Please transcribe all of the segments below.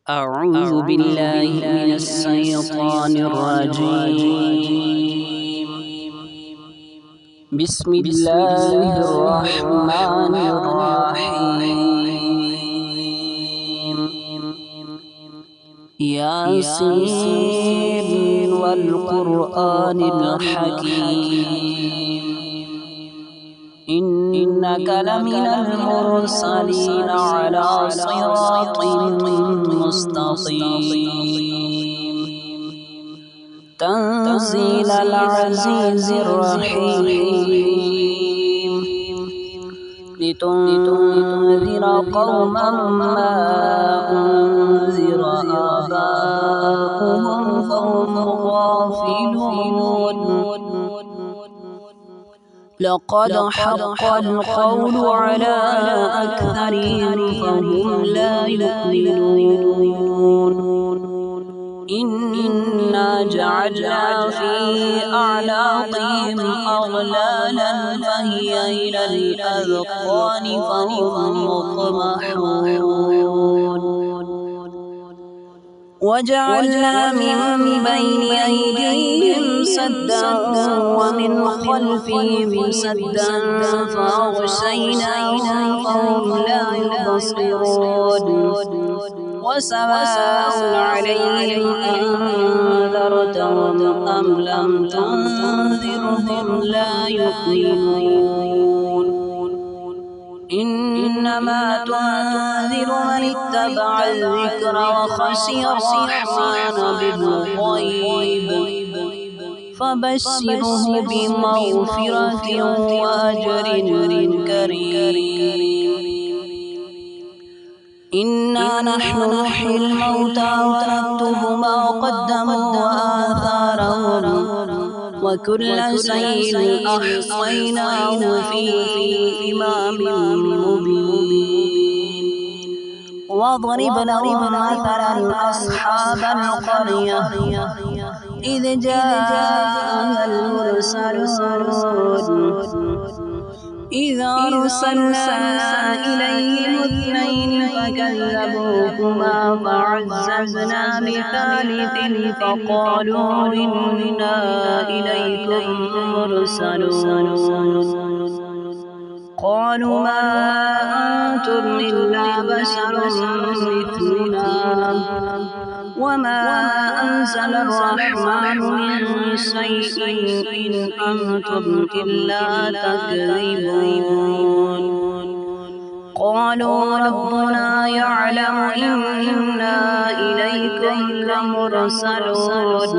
أعوذ بالله من الشيطان الرجيم. بسم الله الرحمن الرحيم. ياسين والقرآن الحكيم إنك لمن المرسلين على صراط مستقيم تنزيل العزيز الرحيم لتنذر قوما ما أنذر آباؤهم فهم غافلون لقد حق القول على أكثرهم فهم لا يؤمنون إنا جعلنا في أعناقهم أغلالا فهي إلى الأذقان فهم مقمحون وجعلنا من بين أيديهم سدا ومن خلفهم سدا فأغشيناهم فهم لا يبصرون وسواء عليهم أنذرتهم أم لم تنذرهم لا يؤمنون إنما تنذر من اتبع الذكر وخشي الرحمن بالغيب فبشره بمغفرة وأجر كريم إنا نحن نحيي الموتى ونكتب ما قدموا وآثارهم وكل شيء أحصيناه في إمام مبين واضرب لهم مثلا أصحاب القرية إذ جاءها المرسلون إذ أرسلنا إليهم اثنين فكذبوهما فعززنا بثالث فقالوا إنا إليكم مرسلون قالوا ما أنتم إلا بشر مثلنا وما أنزل الرحمن من شيء إن أنتم إلا تكذبون قالوا ربنا يعلم إنا إليكم لمرسلون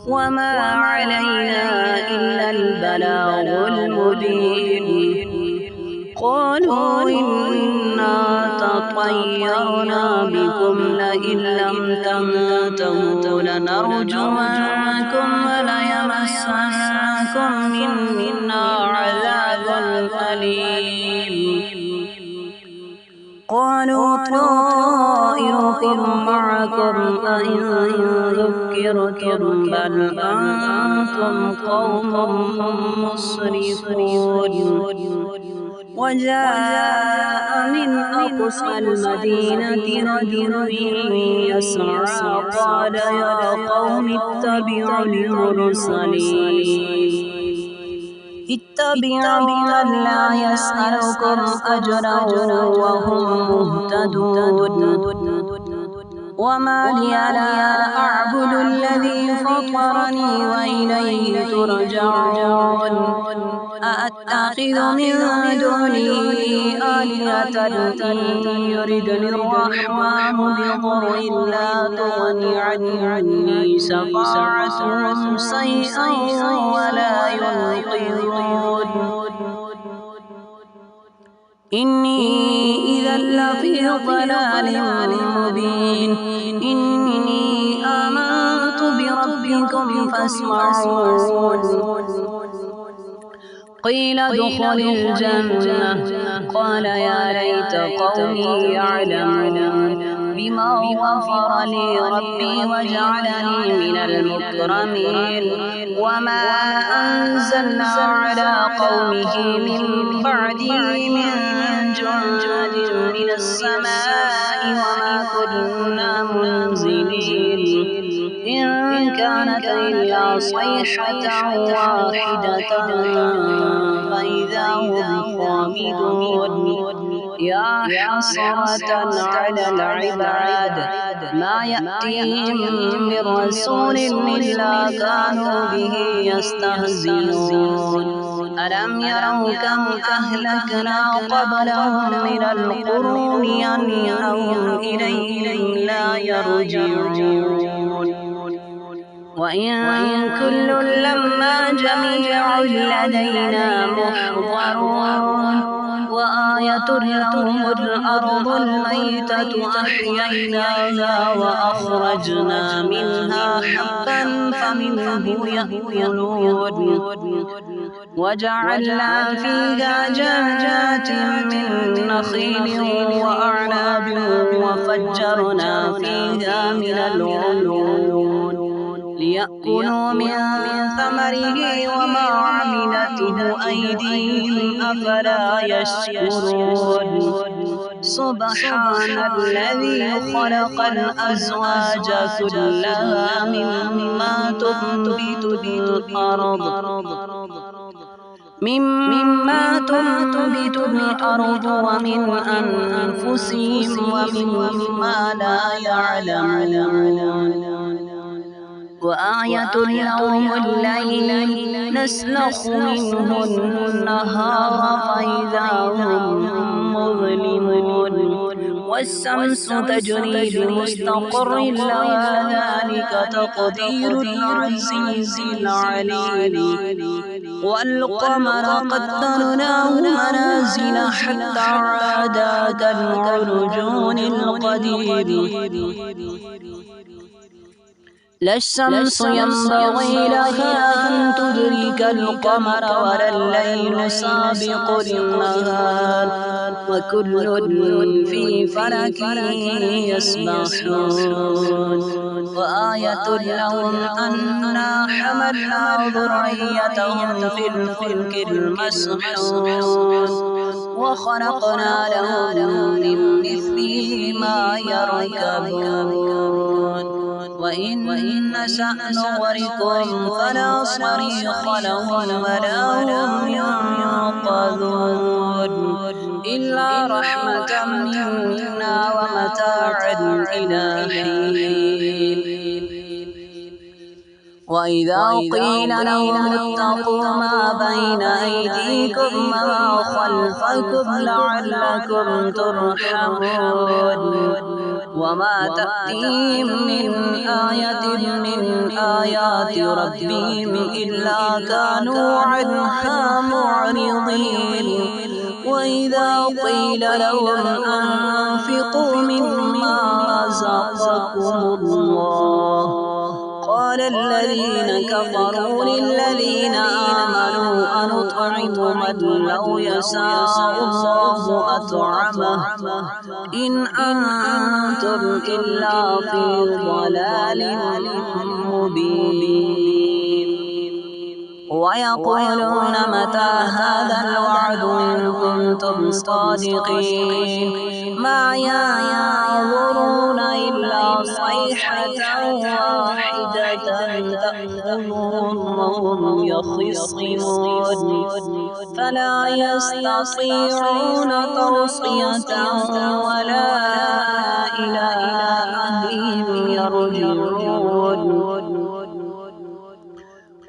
وما علينا إلا البلاغ المبين قالوا إنا تطيرنا بكم لئن لم تنتهوا لنرجمنكم وليمسنكم منا عذاب أليم قالوا طائركم معكم أئن ذكرتم بل أنتم قوم مسرفون وجاء من أقصى المدينة رجل يسعى قال يا قوم اتبعوا المرسلين اتبعوا من لا يسألكم أجرا وهم مهتدون وما لي لا أعبد الذي فطرني وإليه ترجعون أأتخذ من دونه آلهة إن يردني الرحمن بضر لا تغني عني شفاعتهم شيئا ولا ينقذون إني إذا لفي ضلال مبين إني آمنت بربكم فاسمعون قيل ادخل الجنة قال يا ليت قومي يعلمون بما غفر لي ربي وجعلني من المكرمين وما أنزلنا على قومه من بعده من جند من السماء وما كنا منزلين إن كانت إلا صيحة واحدة فإذا هم خامدون يا حسرة على العباد ما يأتيهم من رسول إلا كانوا به يستهزئون ألم يروا كم أهلكنا قبلهم من القرون أنهم إليهم لا يرجعون وإن كل لما جميع لدينا محضرون وآية لهم الأرض الميتة أحييناها وأخرجنا منها حبا فمنه يأكلون وجعلنا فيها جنات من نخيل وأعناب وفجرنا فيها من العيون ليأكلوا من ثمره وما عملته أيديهم أفلا يشكرون سبحان الذي خلق الأزواج كلها مما تنبت الأرض ومن أنفسهم ومما لا يعلمون وآية لهم الليل نسلخ منه النهار فإذا هم مظلمون والشمس تجري لمستقر لها ذلك تقدير العزيز العليم والقمر قدرناه منازل حتى عاد كالعرجون القديم لا الشمس ينبغي لها أن تدرك القمر ولا الليل سابق النهار وكل في فلك يسبحون وآية لهم أنا حملنا ذريتهم في الفلك المسحون وخلقنا لهم من مثله ما يركبون وإن نشأ نغرقهم فلا صريخ لهم ولا هم ينقذون إلا رحمة منا ومتاعا إلى حين وإذا قيل لهم اتقوا ما بين أيديكم وما خلفكم لعلكم ترحمون وما تأتيهم من آية من آيات ربهم إلا كانوا عنها معرضين وإذا قيل لهم أنفقوا مما رزقكم الله قال الذين كفروا للذين آمنوا أنطعم من لو يشاء الله أطعمه إن أنتم إلا في ضلال مبين ويقولون متى هذا الوعد إن كنتم صادقين ما ينظرون إلا صيحة واحدة تأخذهم وهم يخصمون فلا يستطيعون توصية ولا إلى أهلهم يرجعون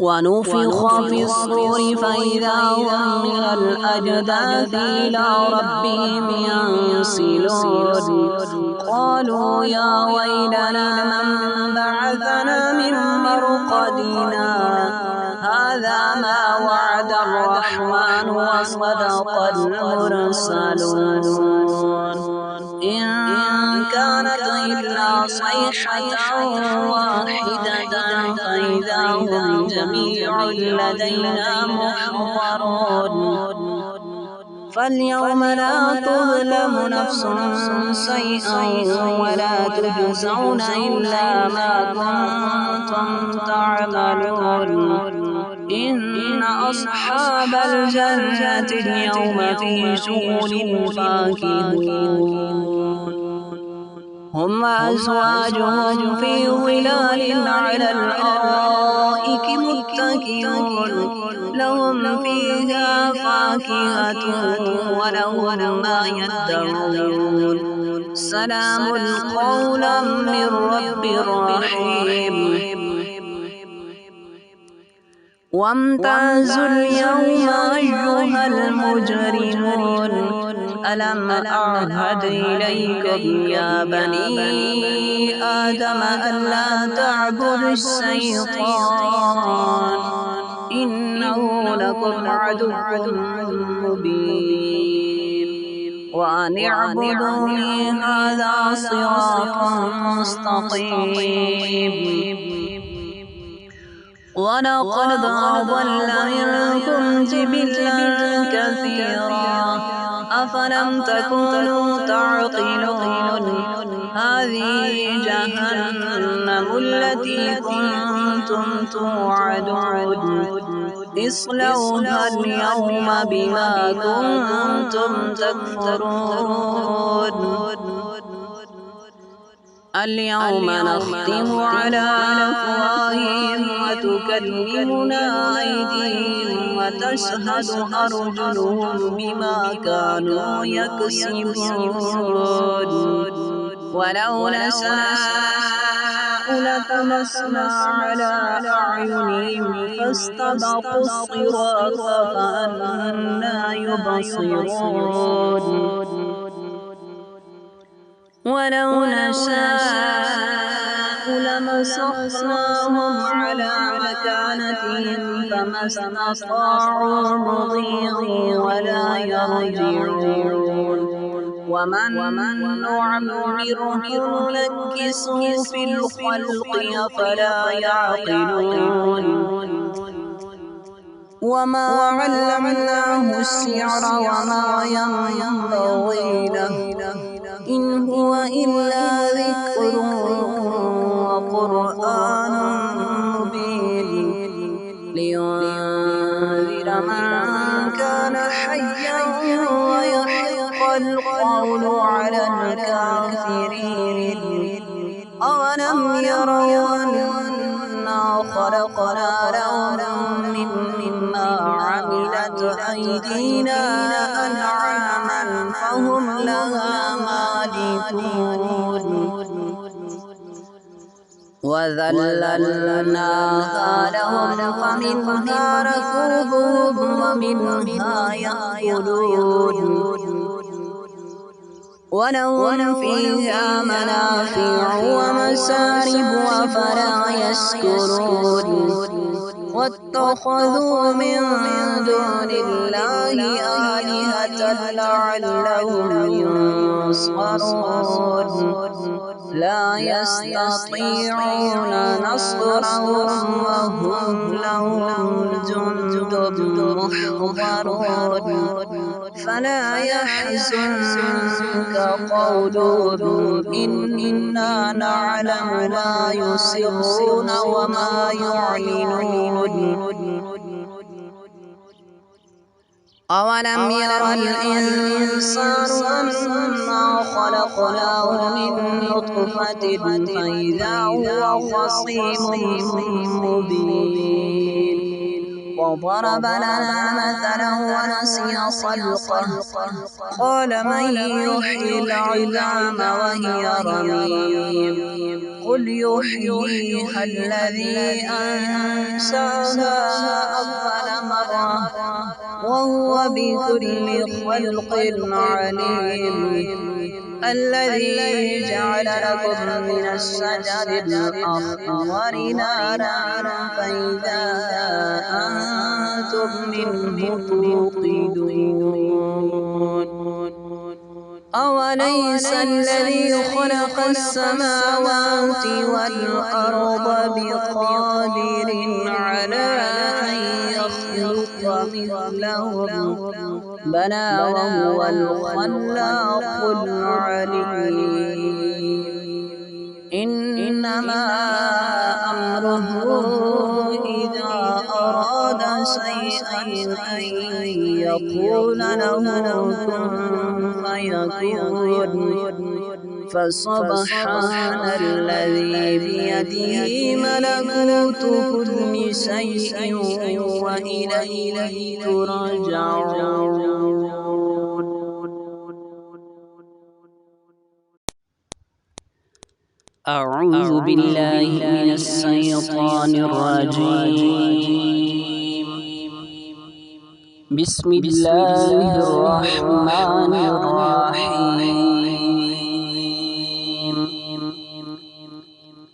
ونفخ في الصور فإذا هم من الأجداث إلى ربهم ينسلون قالوا يا ويلنا من بعثنا من مرقدنا هذا ما وعد الرحمن وصدق المرسلون إن كانت إلا صيحة واحدة فإذا هم جميع لدينا محضرون فاليوم لا تظلم نفس شيئا ولا تجزون إلا ما كنتم تعملون إن أصحاب الجنة اليوم في شغل فاكهون هم وأزواجهم في ظلال على الأرائك متكئون لهم فيها فاكهة ولهم ما يدعون سلام قولا من رب رحيم وامتازوا اليوم أيها المجرمون ألم أعهد إليكم يا بني آدم ألا تعبدوا الشيطان إنه لكم عدو مبين وأن اعبدوني هذا صراط مستقيم ولقد أضل منكم جبلا كثيرا أفلم تكونوا تعقلون هذه جهنم التي كنتم توعدون اصلوها اليوم بما كنتم تكفرون اليوم نختم على أفواههم وتكلمنا أيديهم وتشهد أرجلهم بما كانوا يكسبون ولو نشاء لطمسنا على أعينهم فاستبقوا الصراط فأنى يبصرون ولو نشاء لمسخناهم على مكانتهم فما استطاعوا مضيا ولا يرجعون ومن نعمره ننكسه في الخلق أفلا يعقلون وما علمناه الشعر وما ينبغي له إن هو إلا ذكر وقرآن مبين لينذر من كان حيا ويحق القول على الكافرين أولم يروا أنا خلقنا لهم مما عملت أيدينا أنعاما فهم لها مالكون وذللناها لهم فمنها ركوبهم ومنها يأكلون ولهم فيها منافع ومشارب أفلا يشكرون واتخذوا من دون الله آلهة لعلهم ينصرون لا يستطيعون نصرهم وهم لهم جند محضرون فلا يحزنك قولهم إنا نعلم ما يسرون وما يعلنون أولم ير الإنسان أنا خلقناه من نطفة فإذا هو خصيم مبين وضرب لنا مثلا ونسي خلقه قال من يحيي العظام وهي رميم قل يحييها الذي أنشأها أول مرة وهو بكل خلق عليم الذي جعل لكم من الشجر الأخضر نارا فإذا أنتم منه توقدون أوليس الذي خلق السماوات والأرض بقادر على أن يخلق مثلهم بلى وهو الخلاق العليم إنما أمره إذا أراد شيئا أن يقول له كن فيكون فسبحان الذي بيده ملكوت كل شيء وإليه ترجعون. أعوذ بالله من الشيطان الرجيم. بسم الله الرحمن الرحيم.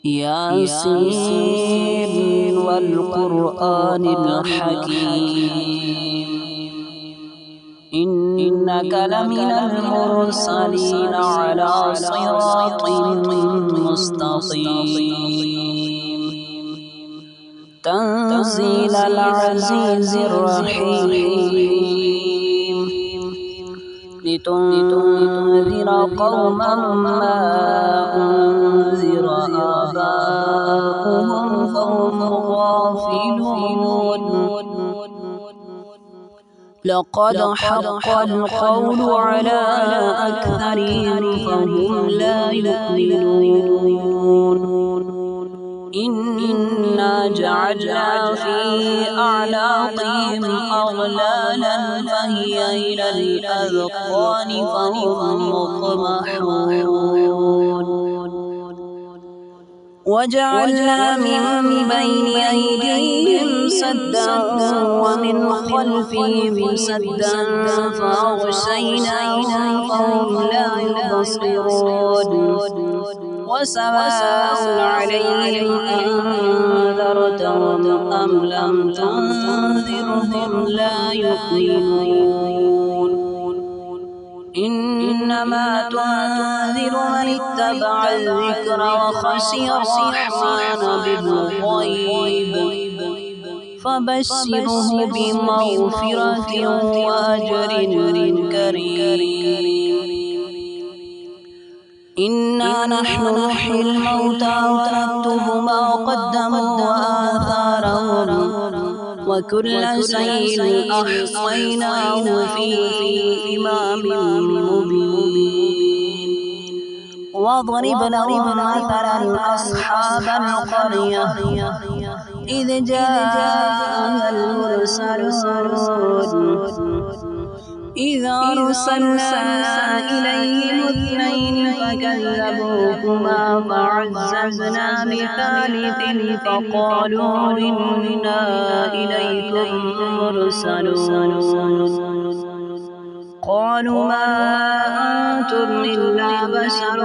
ياسين والقرآن الحكيم إنك لمن المرسلين على صراط مستقيم تنزيل العزيز الرحيم لتنذر قوما ما أنذر آباؤهم فهم غافلون لقد حق القول على أكثرهم فهم لا يؤمنون إنا جعلنا في أعناقهم أغلالا فهي إلى الأذقان فهم مقمحون وجعلنا من بين أيديهم سدا ومن خلفهم سدا فأغشيناهم فهم لا يبصرون وسواء عليهم أنذرتهم أم لم تنذرهم لا يؤمنون إنما تنذر من اتبع الذكر وخشي الرحمن بالغيب فبشره بمغفرة وأجر كريم إنا نحن نحيي الموتى ونكتب ما قدموا وآثارهم وكل شيء أحصيناه في إمام مبين واضرب لهم مثلا أصحاب القرية إذ جاءها المرسلون إذ أرسلنا إليهم اثنين فكذبوهما فعززنا بثالث فقالوا إنا إليكم مرسلون قالوا ما أنتم إلا بشر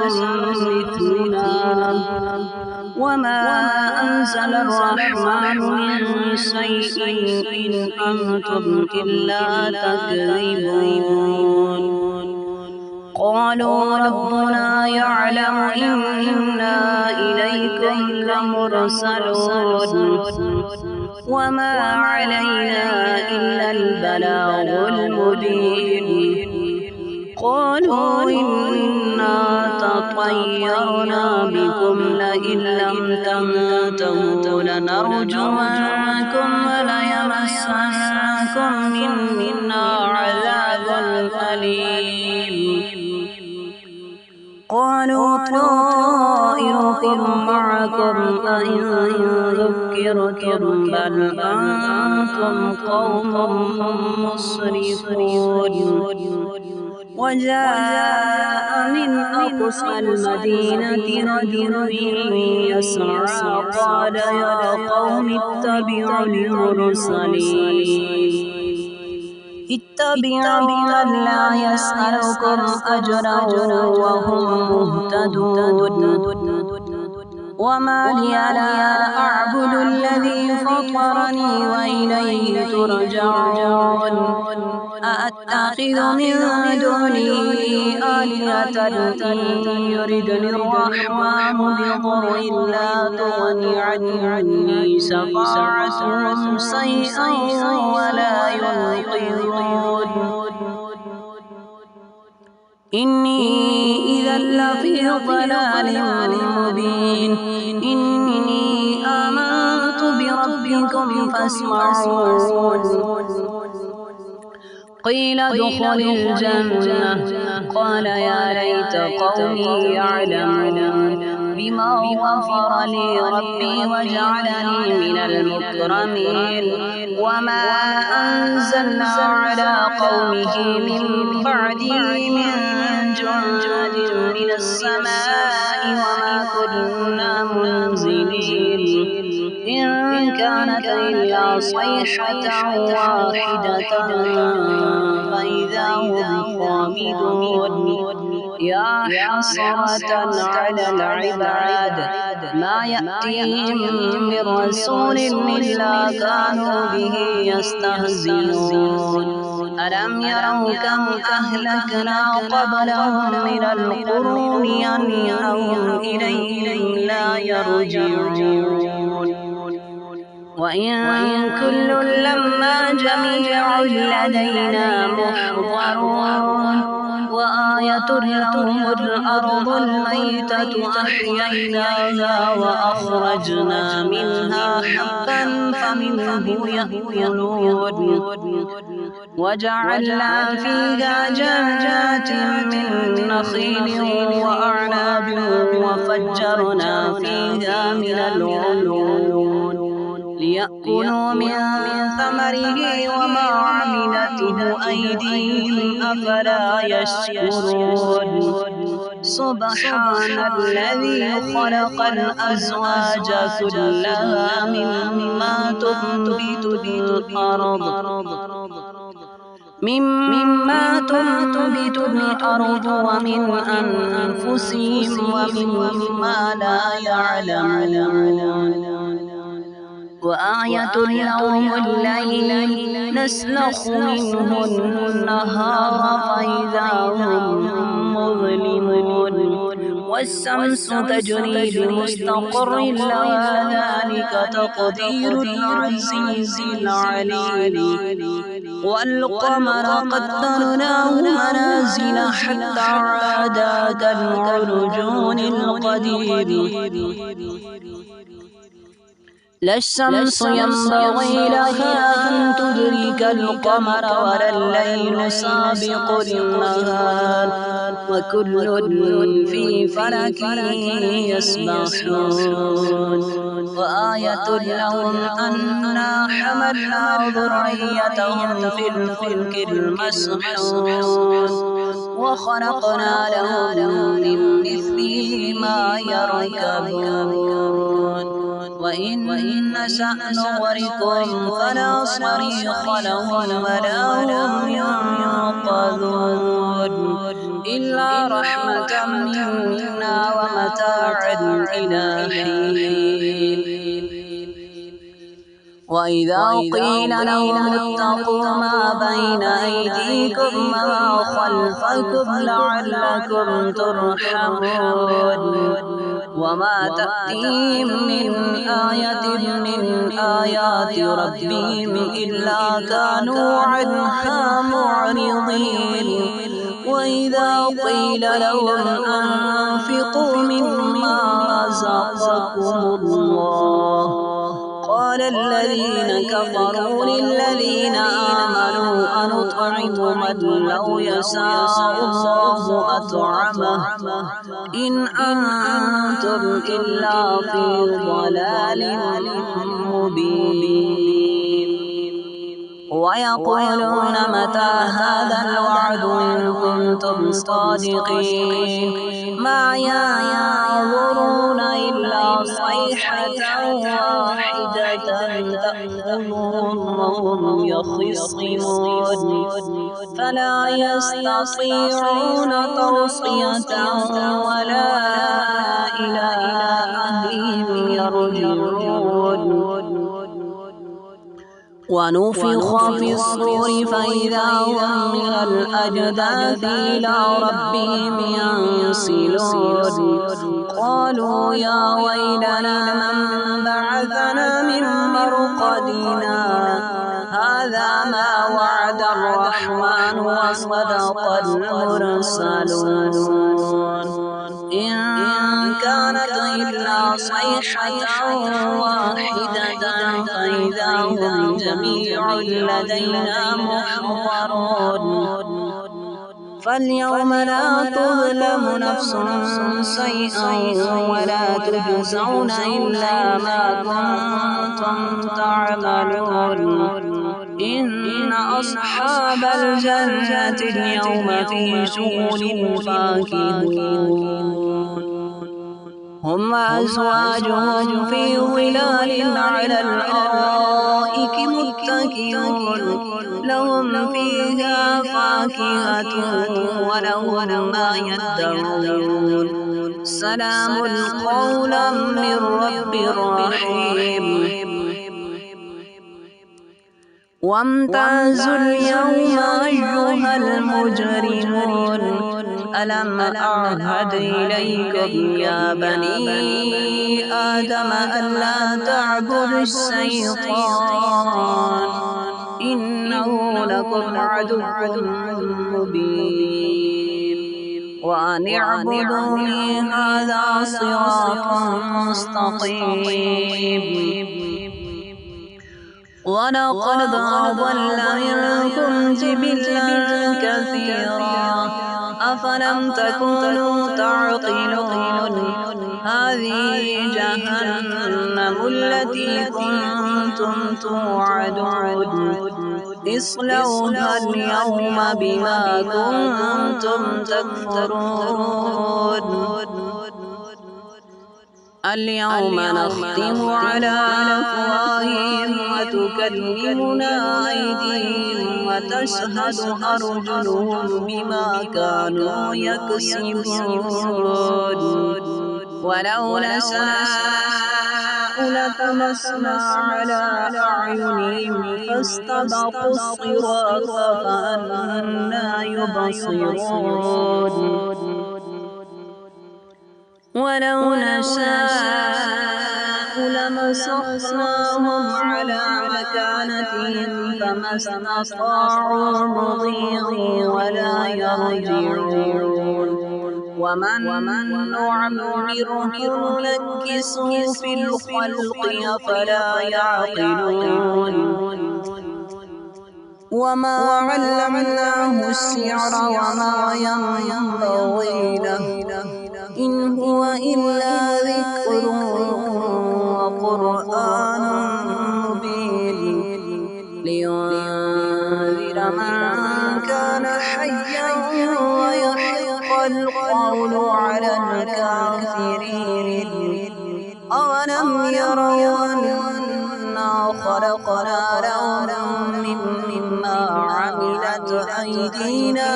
مثلنا وما أنزل الرحمن من شيء إن أنتم إلا تكذبون قالوا ربنا يعلم إنا إليكم لمرسلون وما علينا إلا البلاغ المبين قالوا إنا تطيرنا بكم لئن لم تنتهوا لنرجمنكم وليمسنكم منا عذاب أليم قالوا طائركم معكم أئن ذكرتم بل أنتم قوم مسرفون وجاء من أقصى المدينة رجل يسعى قال يا قوم اتبعوا المرسلين اتبعوا من لا يسألكم أجرا وهم مهتدون وما لي لا أعبد الذي فطرني وإليه ترجعون أأتخذ من دونه آلهة إن يردني الرحمن بضر لا تغني عني شفاعتهم شيئا ولا ينقذون إني إذا لفي ضلال مبين إني آمنت بربكم فاسمعون قيل ادخل الجنة قال يا ليت قومي يعلمون بما غفر لي ربي وجعلني من المكرمين وما أنزلنا على قومه من بعده من جند من السماء وما كنا منزلين إن كانت إلا صيحة واحدة فإذا هم خامدون يا حسرة على العباد ما يأتيهم من رسول إلا كانوا به يستهزئون ألم يروا كم أهلكنا قبلهم من القرون أنهم إليهم لا يرجعون وإن كل لما جميع لدينا محضرون وآية لهم الأرض الميتة أحييناها وأخرجنا منها حبا فمنه يأكلون وجعلنا فيها جنات من نخيل وأعناب وفجرنا فيها من العيون ليأكلوا من ثمره وما عملته أيديهم أفلا يشكرون سبحان الذي خلق الأزواج كلها مما تنبت الأرض ومن أنفسهم ومما لا يعلمون وآية لهم الليل نسلخ منه النهار فإذا هم مظلمون والشمس تجري لمستقر لها ذلك تقدير العزيز العليم والقمر قدرناه منازل حتى عاد كالعرجون القديم لا الشمس ينبغي لها أن تدرك القمر ولا الليل سابق النهار وكل في فلك يسبحون وآية لهم أنا حملنا ذريتهم في الفلك المسحون وخلقنا لهم من مثله ما يركبون وإن نشأ نغرقهم فلا صريخ لهم ولا هم ينقذون إلا رحمة منا ومتاعا إلى حين وإذا قيل لهم اتقوا ما بين أيديكم وما خلفكم لعلكم ترحمون وما تأتيهم من آية من آيات ربهم إلا كانوا عنها معرضين وإذا قيل لهم أنفقوا مما رزقكم الله قال الذين كفروا للذين آمنوا أنطعم من لو يشاء الله أطعمه إن أنتم إلا في ضلال مبين ويقولون متى هذا الوعد إن كنتم صادقين ما ينظرون إلا صيحة واحدة تأخذهم وهم يخصمون فلا يستطيعون توصية ولا إلى أهلهم يرجعون ونفخ في الصور فإذا هم من الأجداث إلى ربهم ينسلون قالوا يا ويلنا من بعثنا من مرقدنا هذا ما وعد الرحمن وصدق المرسلون إن كانت إلا صيحة واحدة فإذا هم جميع لدينا محضرون فاليوم لا تظلم نفس شيئا ولا تجزون إلا ما كنتم تعملون إن أصحاب الجنة اليوم في شغل فاكهون هم وأزواجهم في ظلال على الأرائك متكئون لهم فيها فاكهة ولهم ما يدعون سلام قولا من رب رحيم وامتازوا اليوم أيها المجرمون ألم أعهد إليكم يا بني آدم ألا تعبدوا الشيطان إنه لكم عدو مبين وأن اعبدوني هذا صراط مستقيم ولقد أضل منكم جبلا كثيرا أفلم تكونوا تعقلون هذه جهنم التي كنتم توعدون اصلوها اليوم بما كنتم تكفرون اليوم نختم على أفواههم وتكلمنا أيديهم وتشهد أرجلهم بما كانوا يكسبون ولو نشاء لطمسنا على أعينهم فاستبقوا الصراط فأنى يبصرون ولو نشاء لمسخناهم على مكانتهم فما استطاعوا مضيا ولا يرجعون ومن نعمره ننكسه في الخلق أفلا يعقلون وما علمناه الشعر وما ينبغي له إن هو إلا ذكر وقرآن مبين لينذر من كان حيا ويحق القول على الكافرين أولم يروا أنا خلقنا لهم مما عملت أيدينا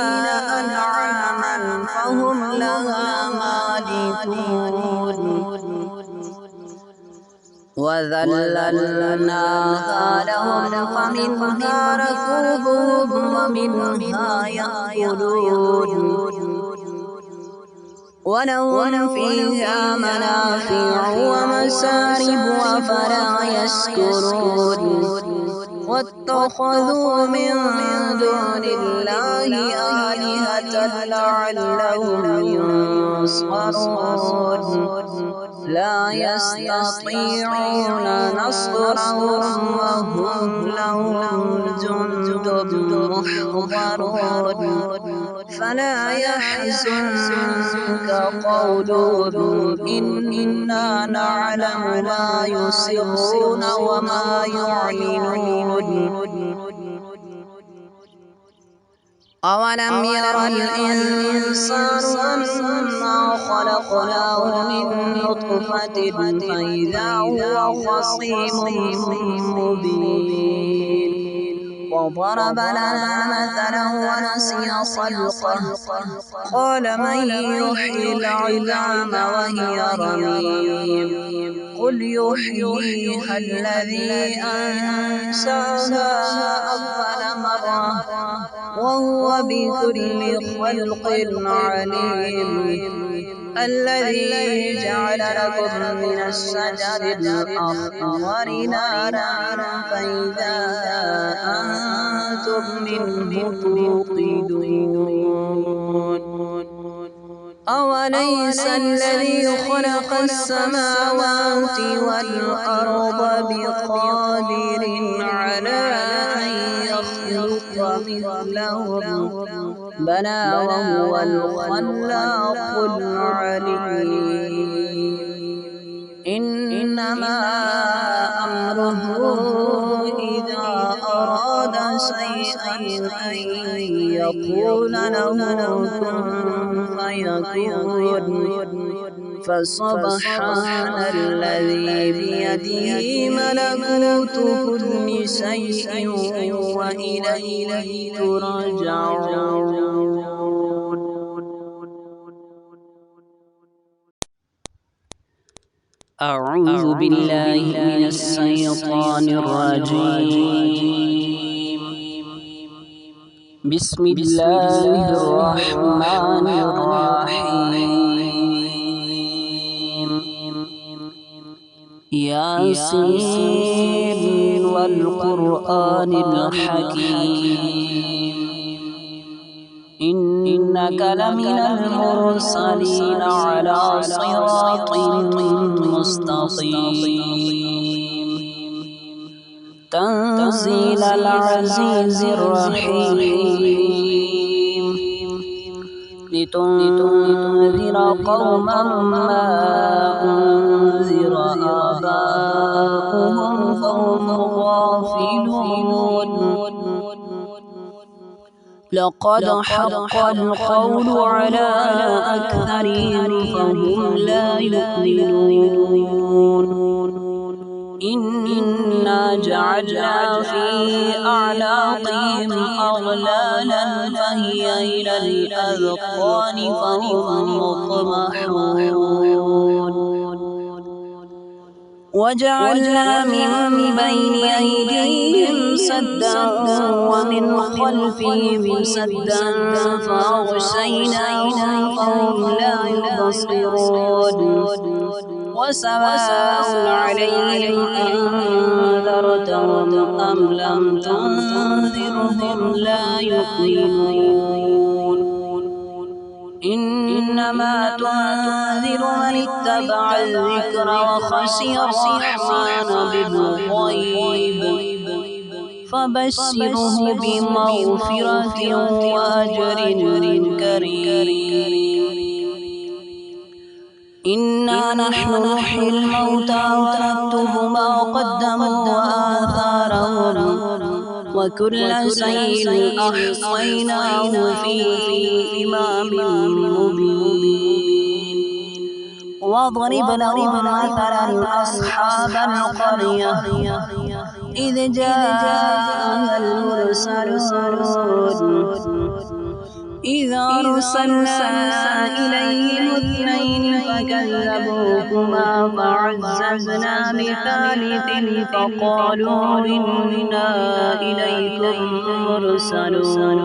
أنعاما فهم لها مالكون وذللناها لهم فمنها ركوبهم ومنها يأكلون ولهم فيها منافع ومشارب أفلا يشكرون واتخذوا من دون الله آلهة لعلهم ينصرون لا يستطيعون نصرهم وهم لهم جند محضرون فلا يحزنك قولهم إنا نعلم ما يسرون وما يعلنون أولم ير الإنسان أنا خلقناه من نطفة فإذا هو خصيم مبين وضرب لنا مثلا ونسي خلقه قال من يحيي العظام وهي رميم قل يحييها الذي أنشأها أول مرة وهو بكل خلق عليم الذي جعل لكم من الشجر الأخضر نارا فإذا أنتم منه توقدون أوليس الذي خلق السماوات والأرض بقادر على أن يخلق مثلهم بلى وهو الخلاق العليم إنما أمره إذا أراد شيئا أن يقول له كن فيكون فسبحان الذي بيده ملكوت كل شيء وإليه ترجعون. أعوذ بالله من الشيطان الرجيم. بسم الله الرحمن الرحيم. ياسين والقرآن الحكيم إنك لمن المرسلين على صراط مستقيم تنزيل العزيز الرحيم لتنذر قوما ما أنذر آباؤهم فهم غافلون لقد حق القول على أكثرهم فهم لا يؤمنون إنا جعلنا في أعناقهم أغلالا فهي إلى الأذقان فهم مقمحون وجعلنا من بين أيديهم سدا ومن خلفهم سدا فأغشيناهم فهم لا يبصرون وسواء عليهم أنذرتهم أم لم تنذرهم لا يؤمنون إنما تنذر من اتبع الذكر وخشي الرحمن بالغيب فبشره بمغفرة وأجر كريم إنا نحن نحيي الموتى ونكتب ما قدموا وآثارهم وكل شيء أحصيناه في إمام مبين واضرب لهم مثلا أصحاب القرية إذ جاءها المرسلون إذ أرسلنا إليهم اثنين فكذبوهما فعززنا بثالث فقالوا إنا إليكم مرسلون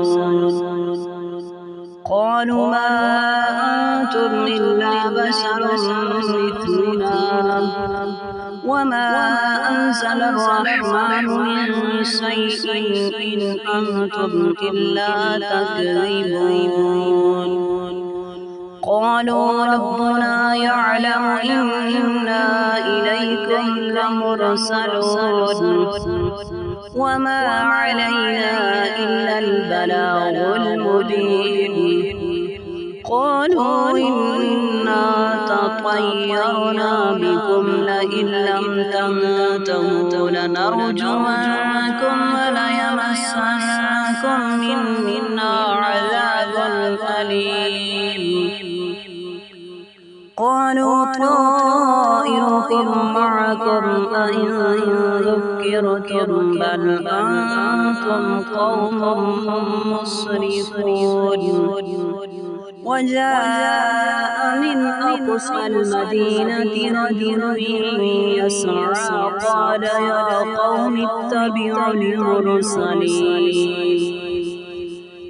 قالوا ما أنتم إلا بشر مثلنا وما أنزل الرحمن من شيء إن أنتم إلا تكذبون قالوا ربنا يعلم إنا إليكم لمرسلون وما علينا إلا البلاغ المبين قالوا إنا تطيرنا بكم لئن لم تنتهوا لنرجمنكم وليمسنكم منا عذاب أليم قالوا طائركم معكم أئن ذكرتم بل أنتم قوم مسرفون وجاء من أقصى المدينة رجل يسعى قال يا قوم اتبعوا المرسلين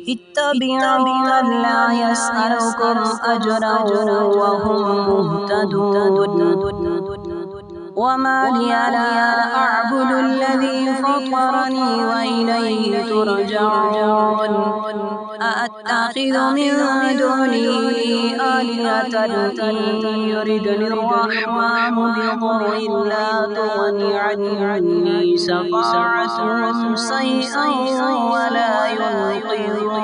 اتبعوا من لا يسألكم أجرا وهم مهتدون وما لي لا أعبد الذي فطرني وإليه ترجعون أأتخذ من دونه آلهة إن يردني الرحمن بضر لا تغن عني شفاعتهم شيئا ولا ينقذون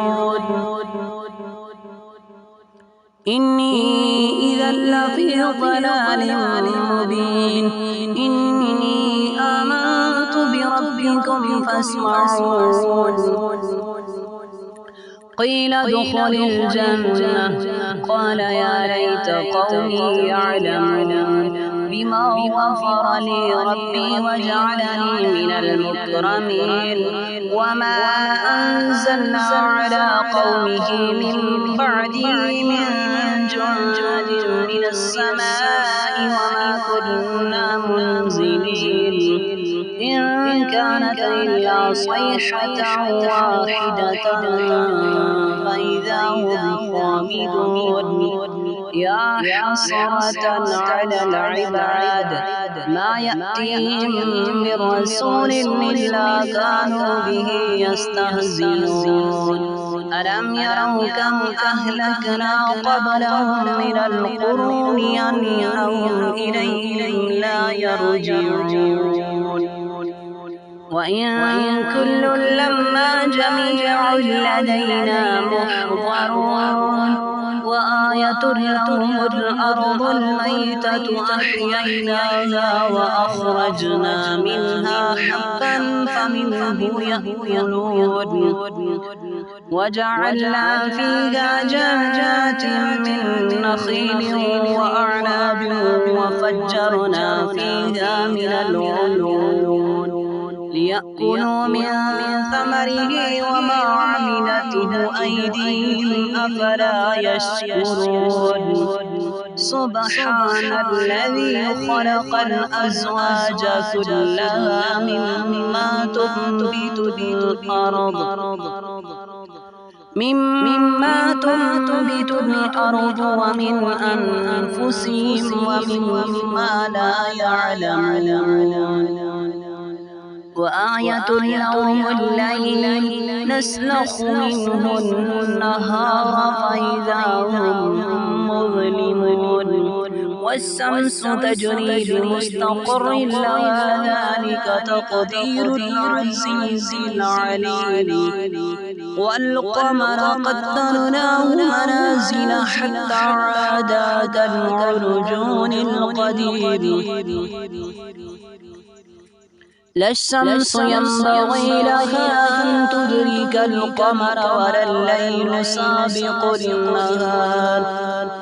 إني إذا لفي ضلال مبين إني آمنت بربكم فاسمعون قيل ادخل الجنة قال يا ليت قومي يعلمون بما غفر لي ربي وجعلني من المكرمين وما أنزلنا على قومه من بعده من جند من السماء وما كنا منزلين إن كانت إلا صيحة واحدة فإذا هم خامدون يا حسرة على العباد ما يأتيهم من رسول إلا كانوا به يستهزئون ألم يروا كم أهلكنا قبلهم من القرون أنهم إليهم لا يرجعون وإن كل لما جميع لدينا محضرون وآية لهم الأرض الميتة أحييناها وأخرجنا منها حبا فمنه يأكلون وجعلنا فيها جنات من نخيل وأعناب وفجرنا فيها من العيون ليأكلوا من ثمره وما عملته أيديهم أفلا يشكرون سبحان الذي خلق الأزواج كلها مما تنبت الأرض ومن أنفسهم ومما لا يعلمون وآية لهم الليل نسلخ منه النهار فإذا هم مظلمون والشمس تجري لمستقر لها ذلك تقدير العزيز العليم والقمر قدرناه منازل حتى عاد كالعرجون القديم لا الشمس ينبغي لها أن تدرك القمر ولا الليل سابق النهار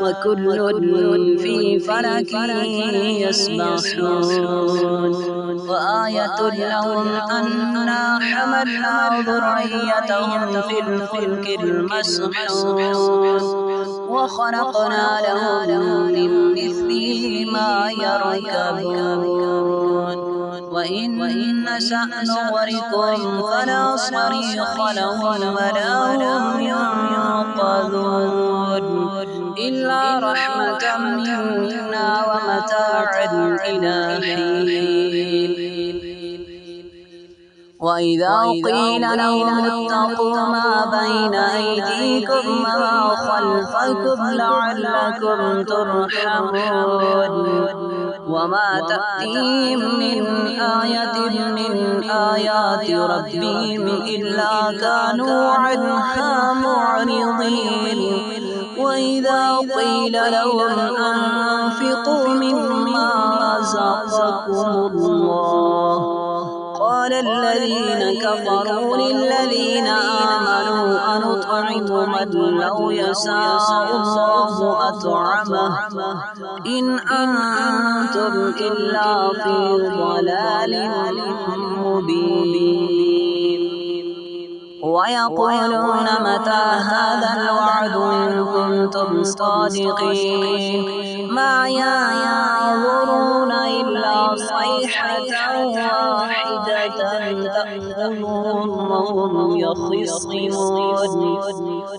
وكل في فلك يسبحون وآية لهم أنا حملنا ذريتهم في الفلك المسحون وخلقنا لهم من مثله ما يركبون وإن نشأ نغرقهم فلا صريخ لهم ولا هم ينقذون إلا رحمة منا ومتاعا إلى حين وإذا قيل لهم اتقوا ما بين أيديكم وما خلفكم لعلكم ترحمون وما تأتيهم من آية من آيات ربهم إلا كانوا عنها معرضين وإذا قيل لهم أنفقوا مما رزقكم الله قال الذين كفروا للذين آمنوا أنطعم من لو يشاء الله أطعمه إن أنتم إلا في ضلال مبين ويقولون متى هذا الوعد إن كنتم صادقين ما ينظرون إلا صيحة واحدة تأخذهم وهم يخصمون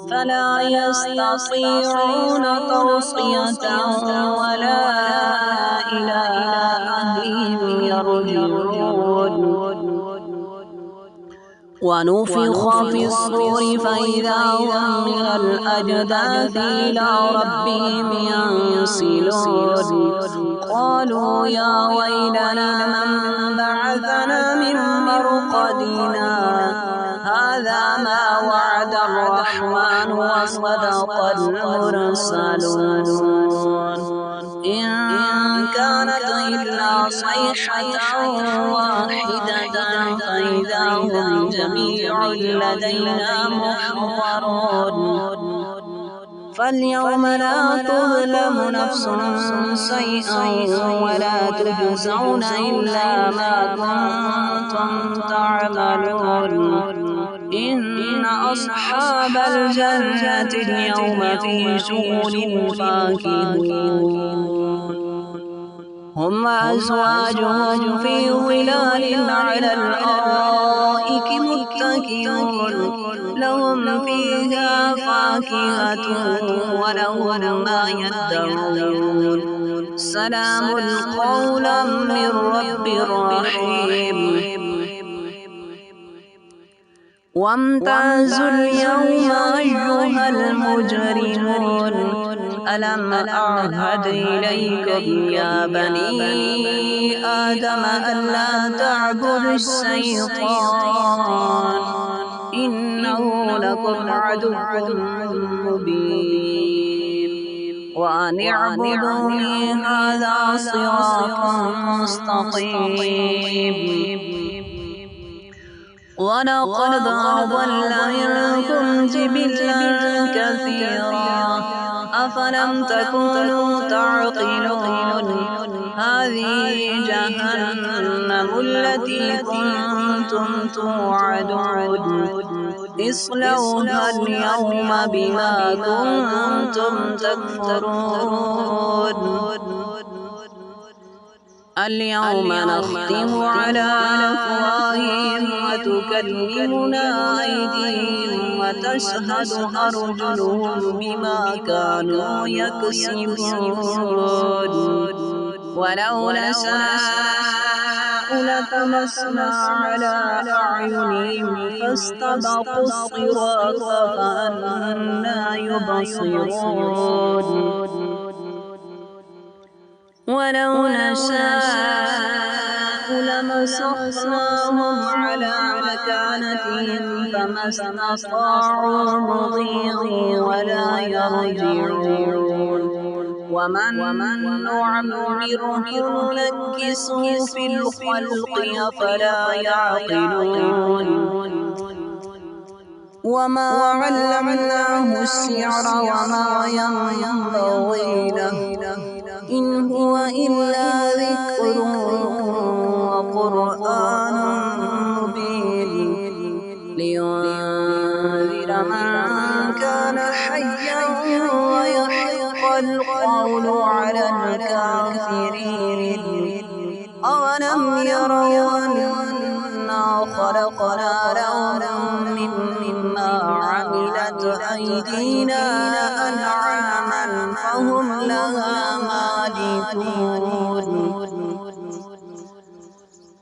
فلا يستطيعون توصية ولا إلى أهلهم يرجعون ونفخ في الصور فإذا هم من الأجداث إلى ربهم ينسلون قالوا يا ويلنا من بعثنا من مرقدنا هذا ما وعد الرحمن وصدق المرسلون إن كانت إلا صيحة واحدة فإذا هم جميع لدينا محضرون فاليوم لا تظلم نفس شيئا ولا تجزون إلا ما كنتم تعملون إن أصحاب الجنة اليوم في شغل فاكهون هم وأزواجهم في ظلال على الأرائك متكئون لهم فيها فاكهة ولهم ما يدعون سلام قولا من رب رحيم وامتازوا اليوم أيها المجرمون ألم أعهد إليكم يا بني آدم ألا تعبدوا الشيطان إنه لكم عدو مبين وأن اعبدوني هذا صراط مستقيم ولقد أضل منكم جبلا كثيرا أفلم تكونوا تعقلون هذه جهنم التي كنتم توعدون اصلوها اليوم بما كنتم تكفرون اليوم نختم على أفواههم وتكلمنا أيديهم وتشهد أرجلهم بما كانوا يكسبون ولو نشاء لطمسنا على أعينهم فاستبقوا الصراط فأنى يبصرون ولو نشاء لمسخناهم على مكانتهم فما استطاعوا مضيا ولا يرجعون ومن نعمره ننكسه في الخلق أفلا يعقلون وما علمناه الشعر وما ينبغي له إن هو إلا ذكر وقرآن مبين لينذر من كان حيا ويحق القول على الكافرين أولم يروا أنا خلقنا لهم مما عملت أيدينا أنعاما فهم لها مالكون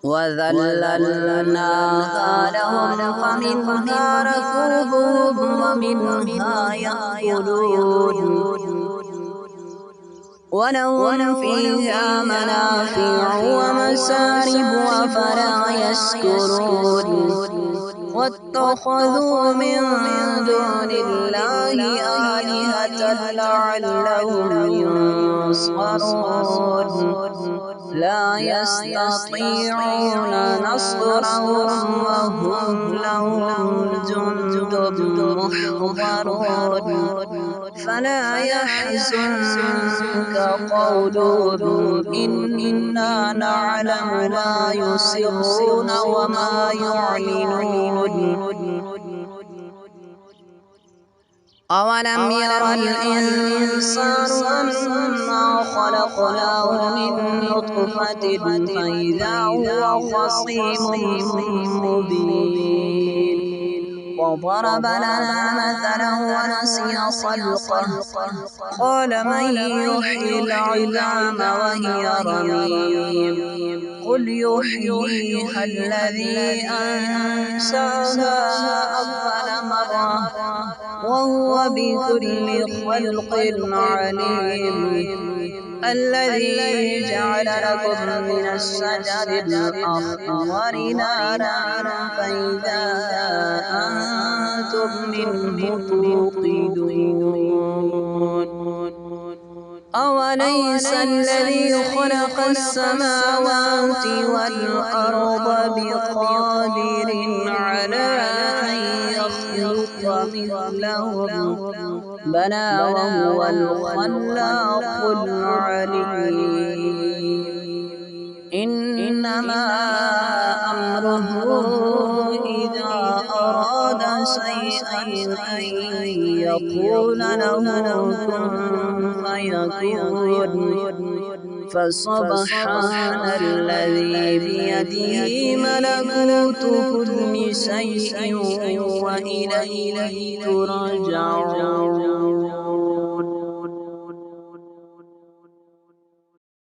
وذللناها لهم فمنها ركوبهم ومنها يأكلون ولهم فيها منافع ومشارب أفلا يشكرون واتخذوا من دون الله آلهة لعلهم ينصرون لا يستطيعون نصرهم وهم لهم جند محضرون فلا يحزنك قولهم إنا نعلم ما يسرون وما يعلنون أولم ير الإنسان أنا خلقناه من نطفة فإذا هو خصيم مبين وضرب لنا مثلا ونسي خلقه قال من يحيي العظام وهي رميم قل يحييها الذي أنشأها أول مرة وهو بكل خلق عليم الذي جعل لكم من الشجر الأخضر نارا فإذا أنتم منه توقدون أوليس الذي خلق السماوات والأرض بقادر على أن يخلق مثلهم بلى وهو الخلاق العليم إنما أمره إذا أراد شيئا أن يقول له كن فيكون فسبحان الذي بيده ملكوت كل شيء وإليه ترجعون